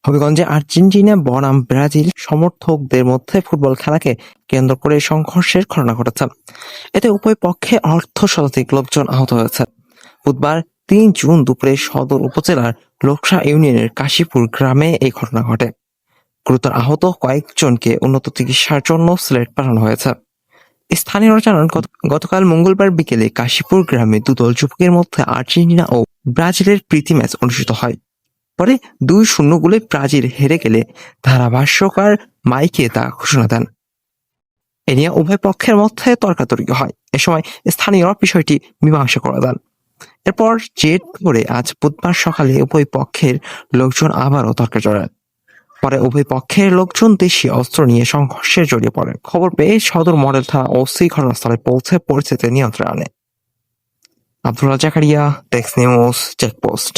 হবিগঞ্জে Argentina বনাম Brazil সমর্থকদের মধ্যে ফুটবল খেলাকে কেন্দ্র করে সংঘর্ষের ঘটনা ঘটেছে। এতে উভয় পক্ষে অর্ধ শতাধিক লোকজন আহত হয়েছে। বুধবার ৩ জুন দুপুরে সদর উপজেলার লোকসা ইউনিয়নের কাশীপুর গ্রামে এই ঘটনা ঘটে। গুরুতর আহত কয়েকজনকে উন্নত চিকিৎসার জন্য সিলেট পাঠানো হয়েছে। স্থানীয়রা জানান, গতকাল মঙ্গলবার বিকেলে কাশীপুর গ্রামে দুদল যুবকের মধ্যে আর্জেন্টিনা ও ব্রাজিলের প্রীতি ম্যাচ অনুষ্ঠিত হয়। পরে ২-০ গোলে ব্রাজিল হেরে গেলে ধারাভাষ্যকার মাইকে তা ঘোষণা দেন। এ নিয়ে উভয় পক্ষের মধ্যে তর্কাতর্কি হয়। এ সময় স্থানীয়রা বিষয়টি মীমাংসা করে দেন। এরপর জেদ ধরে আজ বুধবার সকালে উভয় পক্ষের লোকজন আবারও তর্কে জড়ান। পরে উভয় পক্ষের লোকজন দেশীয় অস্ত্র নিয়ে সংঘর্ষে জড়িয়ে পড়ে। খবর পেয়ে সদর মডেল থানা ওসি ঘটনাস্থলে পৌঁছে পরিস্থিতি নিয়ন্ত্রণে আনে। আব্দুল রাজ্জাক, টেক্স নিউজ, চেকপোস্ট।